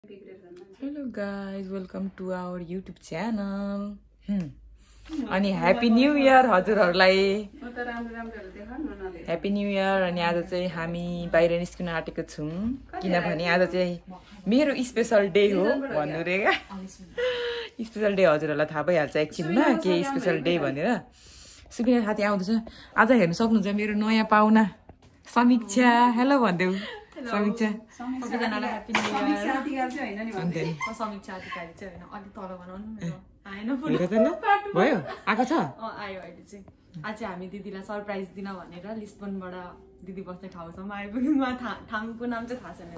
Hello guys, welcome to our YouTube channel. अनि happy new year हजुरहरुलाई। Happy new year. अनि आज चाहिँ हामी बाहिर निस्किन आटेको छौं किनभने आज चाहिँ मेरो स्पेशल डे हो भन्नु रे क्या। स्पेशल डे हजुरहरुलाई थाहा भइहाल्छ एकछिनमा के स्पेशल डे भनेर। सुबिना साथी आउँदैछ आज, हेर्न सक्नुहुन्छ मेरो नयाँ पाहुना समीक्षा। हेलो भन्देऊ समीक्षा। सबैजनालाई ह्यापी न्यू इयर। समीक्षा अधिकारी चाहिँ हैन नि भन्दै। समीक्षा अधिकारी चाहिँ हैन, अलि तल बनाउनु न। आएन पुरा भयो आको छ। आयो अहिले चाहिँ। आज हामी दिदीलाई सरप्राइज दिन भनेर लिस्बनबाट दिदी बस्ने ठाउँसम्म आइपुग्यौँ। म ठाउँको नाम चाहिँ थाहा छैन।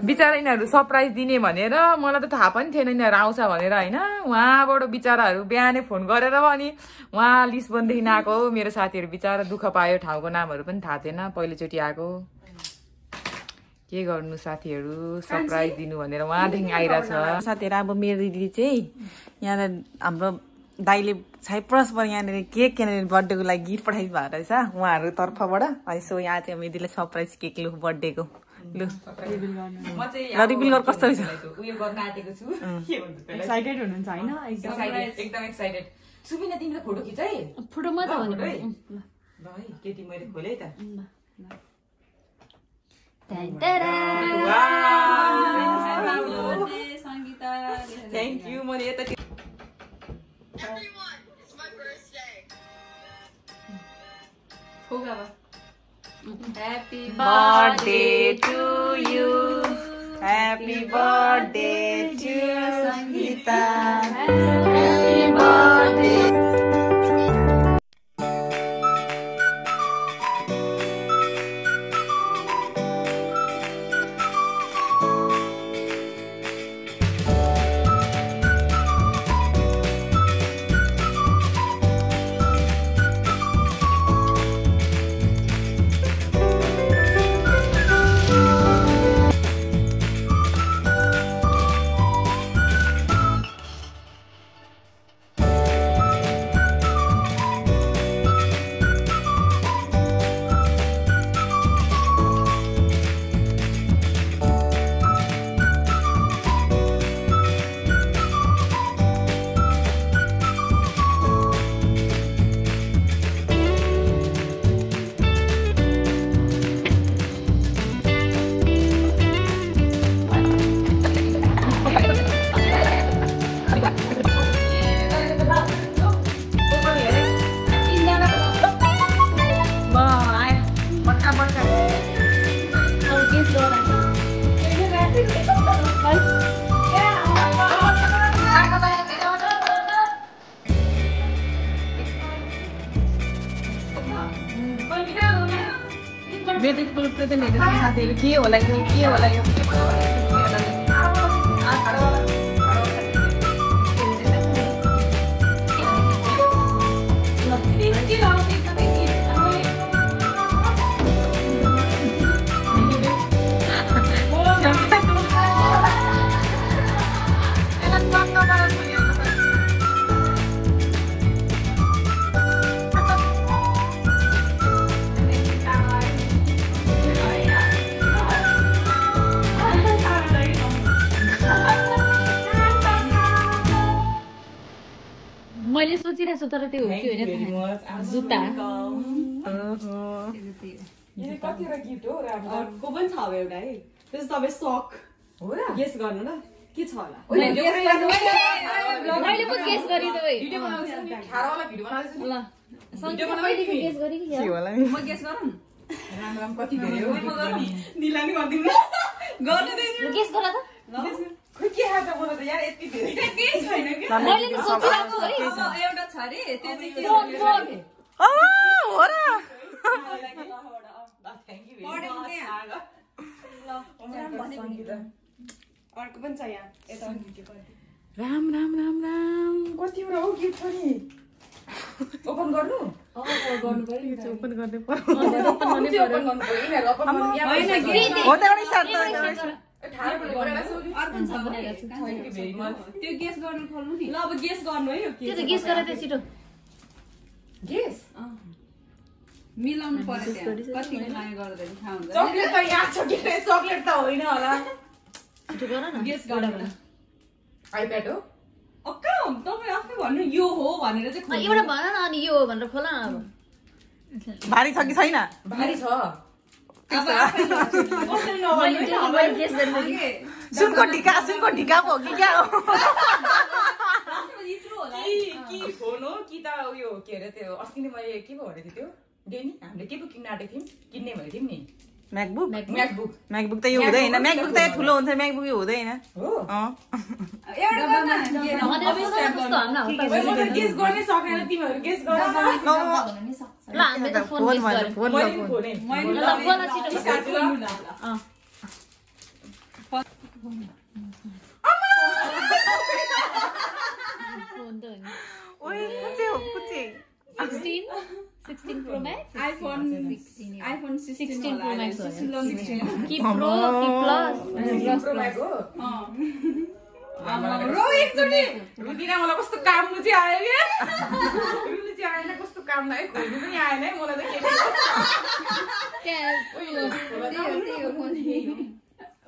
बिचारा यिनीहरू सरप्राइज दिने भनेर मलाई त थाहा पनि थिएन यिनीहरू आउँछ भनेर हैन। उहाँबाट बिचाराहरू बिहानै फोन गरेर अनि उहाँ लिस्बनदेखि आएको। मेरो साथीहरू बिचारा दुःख पायो, ठाउँको नामहरू पनि थाहा थिएन, पहिलोचोटि आएको। के गर्नु साथीहरू, सरप्राइज दिनु भनेर उहाँदेखि आइरहेछ। साथीहरू अब मेरो दिदी चाहिँ यहाँ हाम्रो दाइले साइप्रसबाट यहाँनिर केक किनेर बर्थडेको लागि गिफ्ट पठाइ भएको रहेछ उहाँहरू तर्फबाट। अनि सो यहाँ चाहिँ दिदीलाई सरप्राइज केक लु बर्थडेको लु रिभिल गर। कस्तो रहेछ? उयो गर्न आँटेको छु। के भन्छ त्यसलाई? एक्साइटेड हुनुहुन्छ हैन? एकदम एक्साइटेड। सुबिना तिमीले फोटो खिच है। फोटो म त भन्नु है। ल है केटी मैले खोले त। Thank you, Marietta. Everyone, it's my birthday. Happy birthday to you. Happy birthday to Sangeeta. Happy birthday. के होला यो के होला यो मैले सोचिरहेको छु तर त्यो हो कि होइन जुत्ता कतिवटा गिफ्ट हो र अर्को पनि छ अब एउटा है। त्यसो तपाईँ सक हो र गेस गर्नु ल के छ होला। मैले पो गेस गरिदिनु है। भिडियो बनाउँछ नि खारावाला भिडियो बनाउँछ ल भिडियो बनाउँदै गेस गरि कि के होला म गेस गरौँ। राम राम कति धेरै हो निलानी गर्दिनु गर्नु दिन्छु। गेस गर त। खोइ के हात बोल्नु त यार यति धेरै केही छैन के। मैले त सोचिरहेको छु है। एउटा छ रे त्यो चाहिँ के हो र थ्यांक यू अर्को पनि छ यहाँ यता राम राम राम राम कतिवटा हो गिफ्ट छ नि ओपन गर्नु गर्नु पर्यो ओपन गर्ने पर्यो ओपन गर्नु पर्यो यिनीहरु ओपन गर्नु हैन हो त एउटै सर्त अर्को छ त्यो गेस गर्नु खोल्नु नि। ल अब गेस गर्नु है यो के। त्यो त गेस गरेर छिटो गेस मिलाउनु पर्यो त्यहाँ कति माया गर्दै थाहा हुन्छ चकलेट त यहाँ छ के चकलेट त होइन होला छिटो गर न गेस गर्नु आइप्याड हो अक्का तपाईँ आफै भन्नु यो हो भनेर चाहिँ एउटा भन न अनि यो हो भनेर खोल न अब भारी छ कि छैन भारी छ अब आफै कसैले नभन्नु है मैले गेस गर्नु सुनको ढिका पो हो कि क्या हो इत्रो होला कि फोन हो कि त उयो के अरे त्यो अस्ति नै मैले के पो भनेको थियो त्यो डेनी हामीले के पो किन्न आँटेको थियौँ किन्ने भनेको थियौँ नि म्याकबुक म्याकबुक त यो हुँदैन म्याकबुक त ठुलो हुन्छ म्याकबुक यो हुँदैन हो एउटा गर्न गेस गर्नै सकेन तिमीहरू गेस गर न ल हामीले त फोन गेस गर्यौं मैले नि फोनै ल बोल छिटो फोन त होइन ओइ Kuche 16 Pro Max iPhone 16 Pro Max हो 16 कि Pro कि Plus प्रो म्याक हो रो एकचोटि रुदिना मलाई कस्तो काम्नु चाहिँ आयो क्या रुनु चाहिँ आएन कस्तो काम लाग्यो खोल्नु पनि आएन है मलाई त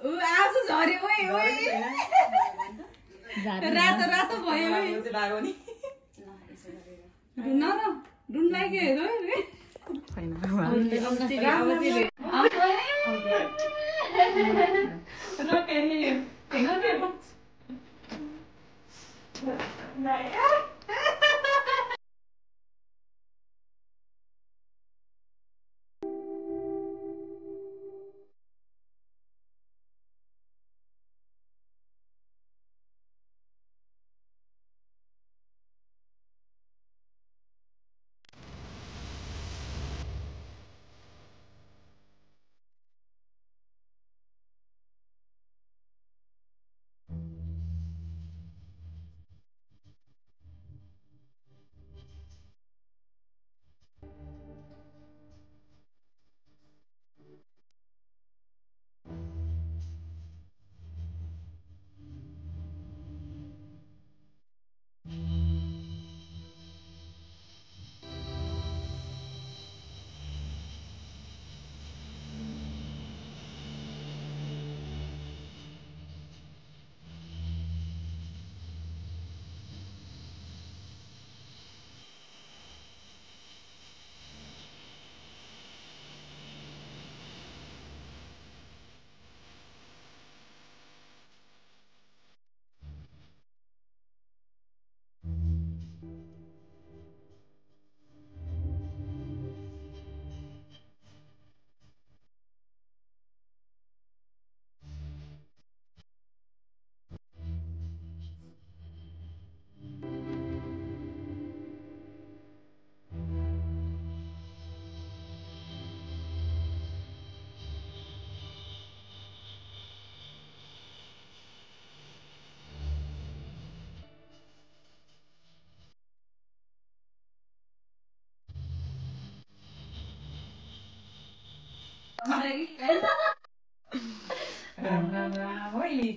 उ आज झर्यो ओइ ओइ रातो रातो भयो ओइ के लाग्यो नि रुन न रुन लाग्यो हेर छैन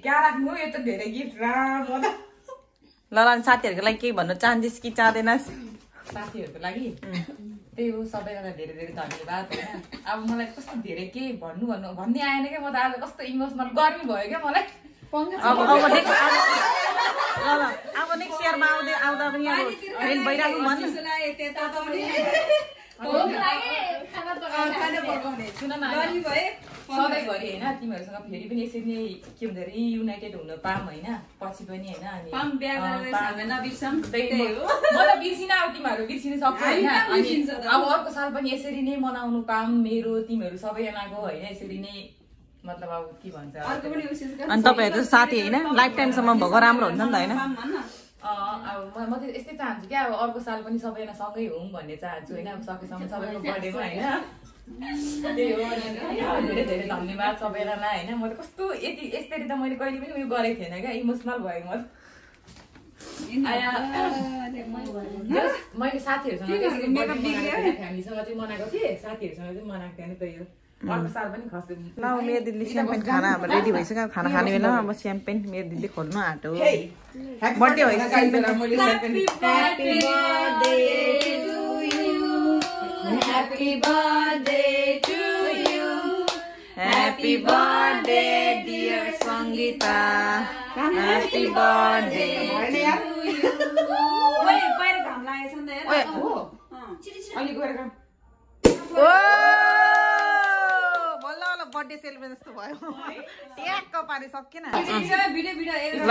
क्या राख्नु यो त धेरै गिफ्ट राम ल साथीहरूको लागि केही भन्न चाहन्छस् कि चाहदैनस् साथीहरूको लागि त्यही हो सबैजना धेरै धेरै धन्यवाद होइन अब मलाई कस्तो धेरै के भन्ने आएन क्या म त आज कस्तो इमोसनल गर्मी भयो क्या मलाई अब नेक्स्ट इयरमा आउँदा पनि अब हेल्प भइराख्नु भन्नु सुन न सधैँभरि होइन तिमीहरूसँग फेरि पनि यसरी नै के भन्छ रियुनाइटेड हुन पाऊँ होइन पछि पनि होइन म त बिर्सिन अब तिमीहरू बिर्सिन सक्छ होइन अनि अब अर्को साल पनि यसरी नै मनाउनु पाऊँ मेरो तिमीहरू सबैजनाको होइन यसरी नै मतलब अब के भन्छ अनि तपाईँहरू साथी होइन लाइफ टाइमसम्म भएको राम्रो हुन्छ नि त होइन अब म त यस्तै चाहन्छु क्या अब अर्को साल पनि सबैजना सँगै हौँ भन्ने चाहन्छु होइन अब सकेसम्म सबैको बर्थडेमा होइन त्यही हो धेरै धेरै धन्यवाद सबैजनालाई होइन म त कस्तो यसरी त मैले कहिले पनि उयो गरेको थिएन क्या इमोसनल भयो म मैले साथीहरूसँग फ्यामिलीसँग चाहिँ मनाएको थिएँ साथीहरूसँग चाहिँ मनाएको थिएन त्यही हो अर्को साल पनि खस्यो ल मेरो दिदीले स्याम्पेन खाना अब रेडी भइसक्यो खाना खाने बेला अब स्याम्पेन मेरो दिदीले खोल्नु आँटो बर्थडे भइसक्यो Happy birthday to you. Happy birthday, dear son. Sangita happy birthday बल्ल बल्ल बर्थडे सेलिब्रेसन जस्तो भयो ट्याक्क पारे सकेन ल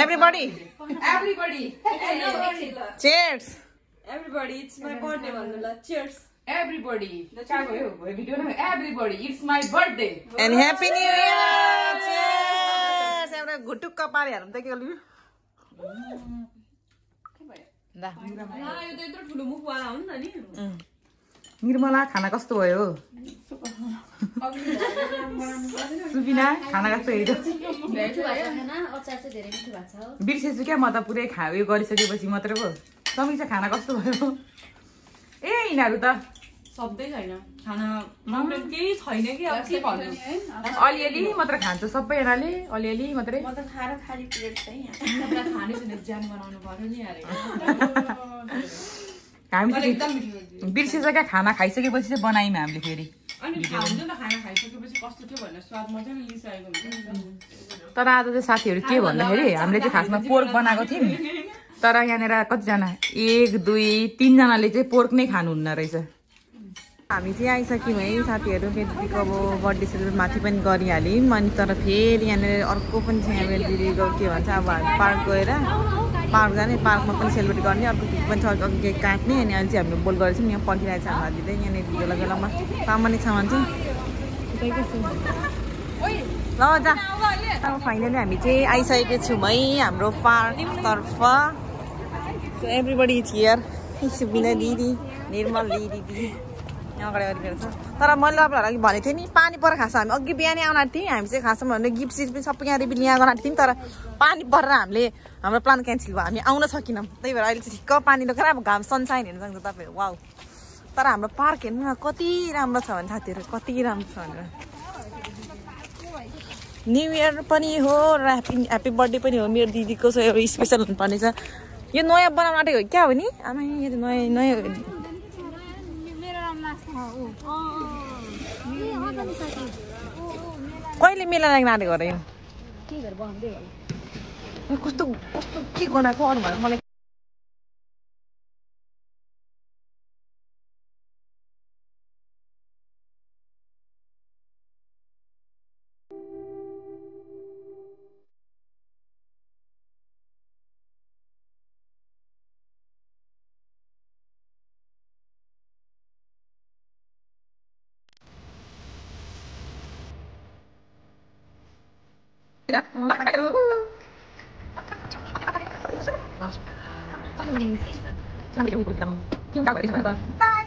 everybody chairs Everybody, it's my birthday भन्नु ल cheers Everybody, video no. Everybody, it's my birthday. And happy new year! Cheers! एउटा घुटुक्क पारे हालौँ त के गर्नु? दा यो त यत्रो ठुलो मुखवाला हो नि त नि निर्मला खाना कस्तो भयो? सुबिना खाना कस्तो हेर्यो? बिर्सेछु क्या म त पुरै खायो गरिसकेपछि मात्र पो समीक्षा खाना कस्तो भयो? ए यिनीहरू त सबै छैन खाना मात्र केही छैन कि अब के भन्नु अलिअलि मात्र खान्छ सबैजनाले अलिअलि मात्रै म त खाएर खाली प्लेट चाहिँ यहाँ खाने छैन ज्यान बनाउनु पर्यो नि यार हामी एकदम मिठो बिर्सिसक्यो खाना खाइसकेपछि चाहिँ बनायौँ हामीले फेरि अनि खान्छ त खाना खाइसकेपछि कस्तो थियो भनेर स्वाद मजाले लिइसकेको हुन्छ तर आज चाहिँ साथीहरू के भन्दाखेरि हामीले चाहिँ खासमा पोर्क बनाएको थियौँ तर यहाँनिर कतिजना 1 2 3 जनाले चाहिँ पोर्क नै खानुहुन्न रहेछ हामी चाहिँ आइसक्यौँ है साथीहरू फेरि अब बर्थडे सेलिब्रेट माथि पनि गरिहाल्यौँ अनि तर फेरि यहाँनिर अर्को पनि छ यहाँ मेरो दिदीको के भन्छ अब हामी पार्क गएर पार्क जाने पार्कमा पनि सेलिब्रेट गर्ने अर्को केक पनि छ अघि केक काट्ने अनि अहिले चाहिँ हामीले बोल गरेछौँ यहाँ पर्खिरहेको छ हाम्रो दिदी यहाँनिर बेला बेलामा सामान्य सामान चाहिँ ल जा अब फाइनली हामी चाहिँ आइसकेको छौँ है हाम्रो पार्कतर्फ so everybody is here Subina दिदी निर्मल दिदी यहाँ अगाडि गरिरहेको छ तर मैले तपाईँहरूलाई भनेको थिएँ नि पानी परेर खास हामी अघि बिहानै आउन आँटेको थियौँ हामी चाहिँ खासमा भने गिफ्ट सिफ्ट पनि सबै यहाँ रिबिल यहाँ गर्न आँटेको थियौँ तर पानी परेर हामीले हाम्रो प्लान क्यान्सल भयो हामी आउन सकेनौँ त्यही भएर अहिले चाहिँ ठिक्क पानी लगेर अब घाम सनसाइन हेर्नु सक्छ तपाईँहरू वाउ तर हाम्रो पार्क हेर्नु न कति राम्रो छ भने साथीहरू कति राम्रो छ भनेर न्यु इयर पनि हो र ह्याप्पी बर्थडे पनि हो मेरो दिदीको छ एउटा स्पेसल हुनुपर्ने छ यो नयाँ बनाउन आँटेको क्या हो नि आमा यो त नयाँ नयाँ कहिले मेला लाग्न आँटेको अरे कस्तो कस्तो के गनाएको अरू भनेर मलाई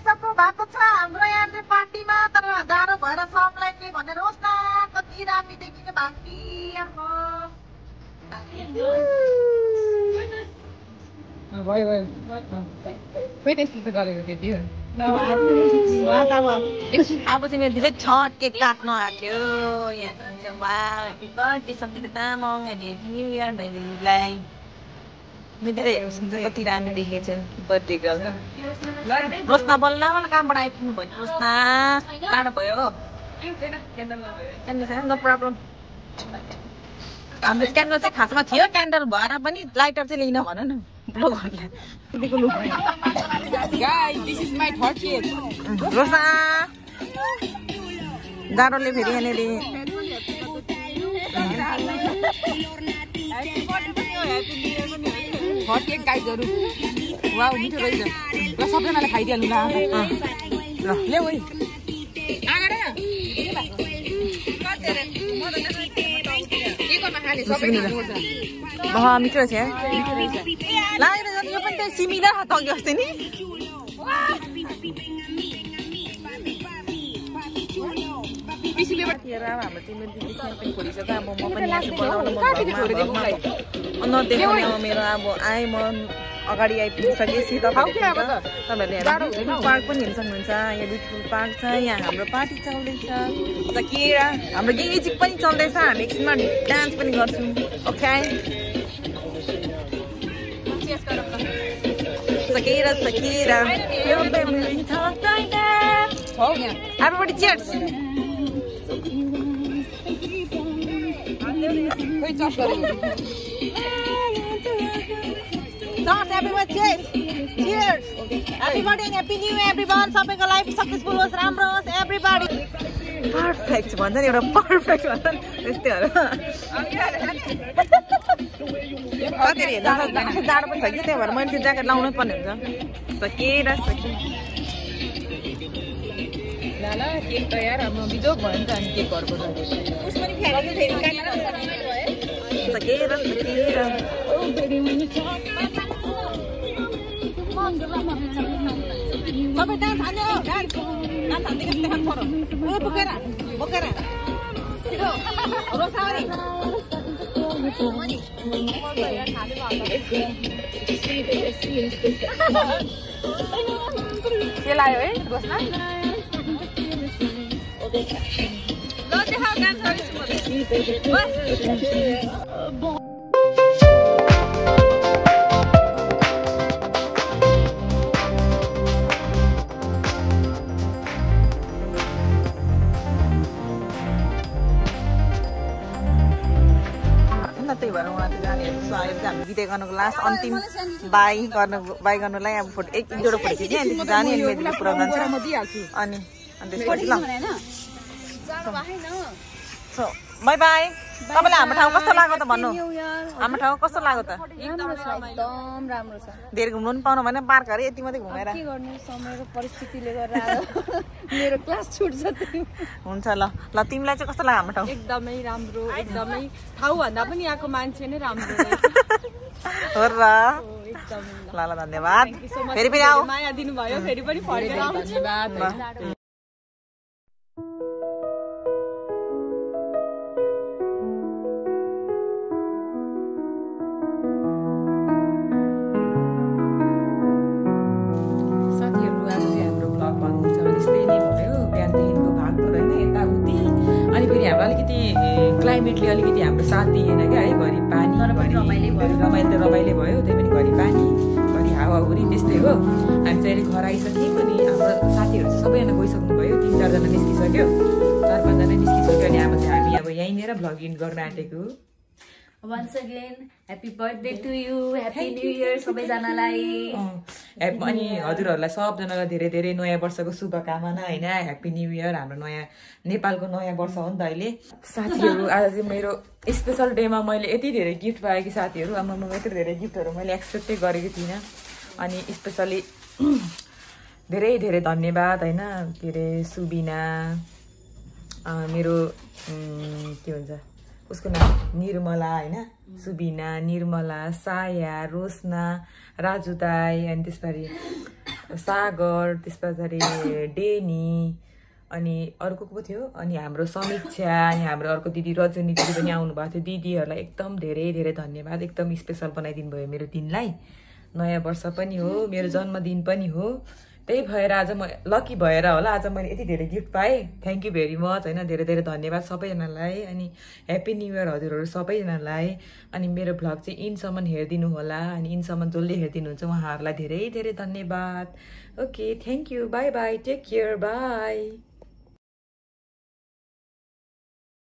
सबको भएको छ हाम्रो यहाँ चाहिँ पार्टीमा तर गाह्रो भएर सबलाई के भनेर होस् न कति रामी देखिने बाँकी भयो अब चाहिँ मेरो धेरै छट केक काट्नु आँट्यो न्यु इयर भइलाई कति राम्रो देखेको छ बर्थडे गर्ल रोस् न बल्ल मलाई कामबाट आइपुग्नु भयो रोस् न टाढो भयो नो प्रब्लम हाम्रो क्यान्डल चाहिँ खासमा थियो क्यान्डल भएर पनि लाइटर चाहिँ लिन भन न रोस् न जाडोले फेरि यहाँनिर हटकेक गाइजहरू वा मिठो रहेछ ल सबैजनाले खाइदिइहाल्नु ल ल्याउ है मिठो रहेछ लागेर यो पनि त्यही सिमिलर हात अघि अस्ति नि हाम्रो तिम्रो दिदी पनि खोलिसक्यो अब म पनि नदेखाउने मेरो अब आएँ म अगाडि आइपुगिसकेपछि तपाईँहरूले पार्क पनि हेर्न सक्नुहुन्छ यहाँ ब्युटिफुल पार्क छ यहाँ हाम्रो पार्टी चल्दैछ सकिरा हाम्रो म्युजिक पनि चल्दैछ हामी एकछिनमा डान्स पनि गर्छौँ ओके सकिरा सकिरा everybody cheers खोइ चर्च गरेको church everyone cheers cheers happy birthday and happy new year everyone सबैको लाइफ सक्सेसफुल होस् राम्रो होस् एभ्रीबडी पर्फेक्ट भन्छ नि एउटा पर्फेक्ट भन्छ नि त्यस्तै हो कतिले हेर्दा जाडो पनि छ कि त्यही भएर मैले त्यो ज्याकेट लाउनै पर्ने हुन्छ सकेर सके ल केक तयार अब बिजोक भयो नि त अनि केक घरको सकेर सकेर तपाईँ डान्स हाल्नु डान्स हाल्दै देखाउनु पर्यो बोकेर बोकेर रोसावरी के लाग्यो है बस्न ल देखाऊ डान्स बस त्यही भएर उहाँ चाहिँ जानेहरू हामी बिदाइ गर्नुको लास्ट अन्तिम बाई गर्नुलाई अब फोटो एक जोडो फोटो खिच्ने अनि जाने अनि मेदीले पुऱ्याउनु जान्छ अनि त्यसपछि ल बाई बाई तपाईँलाई हाम्रो ठाउँ कस्तो लाग्यो त भन्नु हाम्रो ठाउँ कस्तो लाग्यो त एकदम राम्रो छ धेरै घुम्नु पनि पाउनु भएन पार्क अरे यति मात्रै घुमेर के गर्नु समयको परिस्थितिले गर्दा मेरो क्लास छुट्छ हुन्छ ल ल तिमीलाई चाहिँ कस्तो लाग्यो हाम्रो ठाउँ एकदमै राम्रो एकदमै ठाउँ भन्दा पनि यहाँको मान्छे नै राम्रो हो र ल ल धन्यवाद फेरि पनि आऊ माया दिनुभयो फेरि पनि फर्केर आउँछु क्लाइमेटले अलिकति हाम्रो साथ दिएन क्या है घरि पानी रमाइलो भयो त्यही पनि घरि पानी घरि हावाहुरी त्यस्तै हो हामी चाहिँ अहिले घर आइसक्यौँ अनि हाम्रो साथीहरू चाहिँ सबैजना गइसक्नु भयो 3-4 जना निस्किसक्यो 4-5 जना निस्किसक्यो अनि अब चाहिँ हामी अब यहीँनिर भ्लग इन्ड गर्न आँटेको Once again, happy birthday to you, happy new year सबैजनालाई अनि हजुरहरूलाई सबजनालाई धेरै धेरै नयाँ वर्षको शुभकामना होइन ह्याप्पी न्यू इयर हाम्रो नयाँ नेपालको नयाँ वर्ष हो नि त अहिले साथीहरू आज चाहिँ मेरो स्पेसल डेमा मैले यति धेरै गिफ्ट पाएँ कि साथीहरू अब म यति धेरै गिफ्टहरू मैले एक्सपेक्टै गरेको थिइनँ अनि स्पेसली धेरै धेरै धन्यवाद होइन के अरे सुबिना मेरो के भन्छ उसको नाम निर्मला होइन सुबिना निर्मला साया रोशना राजु दाई अनि त्यसपछि सागर त्यस पछाडि डेनी अनि अर्को को थियो अनि हाम्रो समीक्षा अनि हाम्रो अर्को दिदी रजनी दिदी पनि आउनु भएको थियो दिदीहरूलाई एकदम धेरै धेरै धन्यवाद एकदम स्पेसल बनाइदिनु भयो मेरो दिनलाई नयाँ वर्ष पनि हो मेरो जन्मदिन पनि हो त्यही भएर आज म लकी भएर होला आज मैले यति धेरै गिफ्ट पाएँ थ्याङ्क यू भेरी मच होइन धेरै धेरै धन्यवाद सबैजनालाई अनि ह्याप्पी न्यू इयर हजुरहरू सबैजनालाई अनि मेरो भ्लग चाहिँ इनसम्म हेरिदिनु होला अनि इनसम्म जसले हेरिदिनुहुन्छ उहाँहरूलाई धेरै धेरै धन्यवाद okay thank you bye bye take care by